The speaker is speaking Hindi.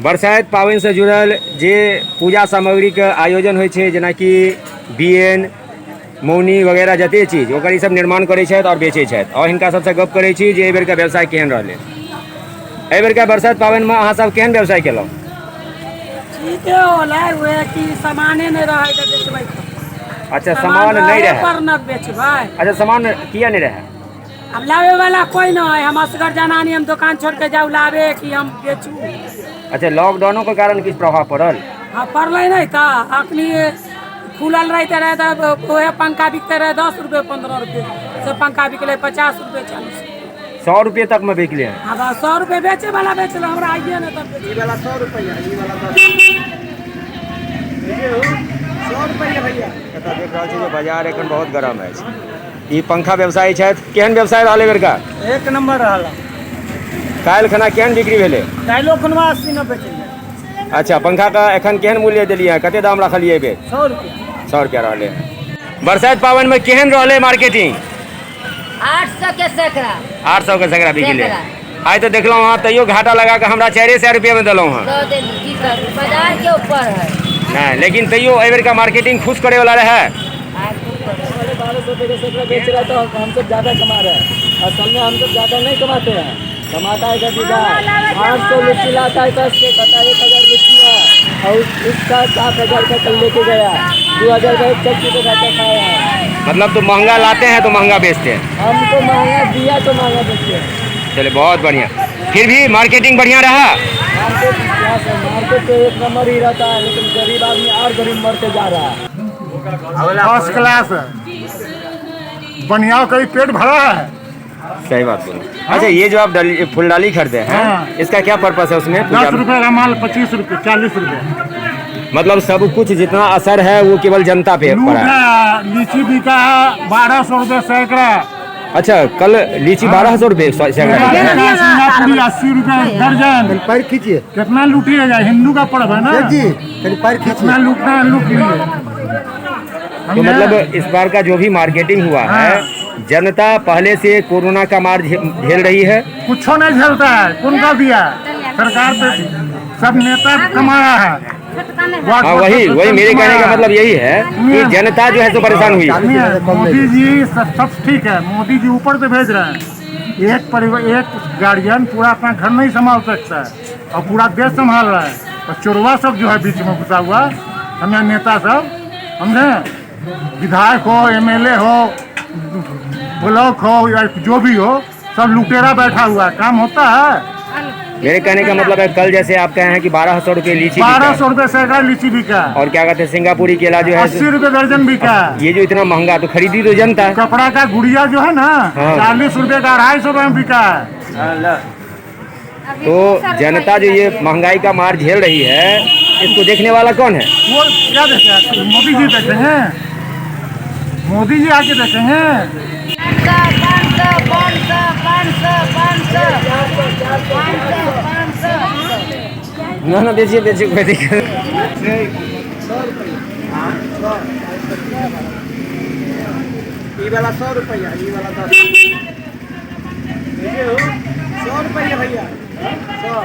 बरसाइत पाबनि से जुड़ल जे पूजा सामग्री के आयोजन होइ छै, जेना कि बियन, मौनी वगैरह जते चीज ओकर ई सब निर्माण करै छथि और बेचै छथि। और हिनका सबसे गप करै छी जे एहि बेर के व्यवसाय केहन रहलै। एहि बेर के बरसाइत पाबनि में अहाँ सब केहन व्यवसाय केलहुँ? ठीके होलै, उहे कि सामाने नहीं रहे तो बेचबै। अच्छा, सामान नहीं रहे पर न बेचबै। अच्छा, सामान किया नहीं रहे? अब लावे वाला कोई न है, हम असगर जनानी, हम दुकान छोड़ के जाऊ लावे कि हम बेचू। अच्छा, लॉकडाउनों के कारण किस प्रभाव पड़ल? हाँ पड़ल नहीं था, अखनी खुलल रहते रहे तो वह पंखा बिकते रहे 10 रुपये 15 रुपये से पंखा बिकले 50 रुपये 40 100 रुपये तक में बिकले हैं। अब 100 रुपये बेचे वाला बेचल, हमरा आइए ना तब ये वाला 100 रुपया, ये वाला 100 रुपया भैया। एतऽ देख रहल छी जे बाजार एखन बहुत गरम अछि। ई पंखा व्यवसायी छथि। केहन व्यवसाय रहलै बेर का? एक नंबर रहला। काल्हि खना केहन बिक्री भेलै? काल्हि खनवा 80 90 चलि। अच्छा, पंखा का एखन केहन मूल्य देलियै? कते दाम रखलियै बे? 100 रुपया। 100 रुपया रहलै। बरसाइत पाबनि में केहन रहलै मार्केटिंग? 800 के सैकड़ा। 800 के सैकड़ा बिकलै। आइ तो देखलहुँ हाँ तैयो घाटा लगा के हमरा 400 रुपये में दिलहुँ हाँ। बाजार के ऊपर है नहीं, लेकिन तैयो एहि बेर का मार्केटिंग खुश करे वाला रहे। 1200 रुपये के सैकड़ा बेच रहा तो हम सब ज्यादा कमा रहे हैं। असल में हम सब ज्यादा नहीं कमाते हैं, कमाता है खरीदार। 800 लीची लाता है, 10 के कहता है 1000 लीची है और उसका 7000 का कल लेके गया, 2000 का एक चक्की पे घाटा खाया है। मतलब तो महंगा लाते हैं तो महंगा बेचते हैं। हमको महंगा दिया तो महंगा बेचते हैं। चले बहुत बढ़िया। फिर भी मार्केटिंग बढ़िया रहा। मार्केट तो एक नंबर ही रहता है, लेकिन गरीब आदमी और गरीब मरते जा रहा है। फर्स्ट क्लास है, बढ़िया, कहीं पेट भरा है। सही बात बोलो। अच्छा, ये जो आप फुलडाली खरीदे हैं, हाँ। इसका क्या पर्पस है उसमें? 10 रुपये का माल 25 रुपये 40 रुपये। मतलब सब कुछ जितना असर है वो केवल जनता पे पड़ा है। लीची बिका है 1200 रुपये सैकड़ा। अच्छा, कल लीची 1200 रुपये सैकड़ा। पूरी 80 रुपये दर्जन। पैर खींचिए। कितना लूटिएगा? हिंदू का पर्व है ना जी, पैर कितना लूटना है लूट लीजिए। तो मतलब इस बार का जो भी मार्केटिंग हुआ है, जनता पहले से कोरोना का मार झेल रही है। कुछ नहीं झेलता है, कौन का दिया? सरकार पे सब नेता कमाया है। हाँ, वही मेरे कहने का मतलब यही है कि जनता जो है तो परेशान हुई है। मोदी जी सब ठीक है, मोदी जी ऊपर से भेज रहे हैं। एक परिवार, एक गार्जियन पूरा अपना घर नहीं संभाल सकता है और पूरा देश संभाल रहा है। और चोरवा सब जो है बीच में घुसा हुआ, हमें नेता सब, समझे, विधायक हो, MLA हो, ब्लॉक हो या जो भी हो, सब लुटेरा बैठा हुआ है। काम होता है। मेरे कहने का मतलब है कल जैसे आप कहे हैं कि 1200 रुपये लीची, 1200 रुपये सैकड़ा लीची बिका। और क्या कहते हैं सिंगापुरी केला जो है 80 रुपये दर्जन बिका। ये जो इतना महंगा, तो खरीदी तो जनता। कपड़ा का गुड़िया जो है ना, 40 रुपये का 250 रुपये में बिका है। तो जनता जो ये महंगाई का मार झेल रही है, इसको देखने वाला कौन है? वो क्या देखें? मोदी जी देखेंगे, मोदी जी आके देखेंगे। 500 ना बेचिए कोई दिक्कत। ये वाला 100 रुपया, ये वाला 10। 100 रुपया भैया, 100।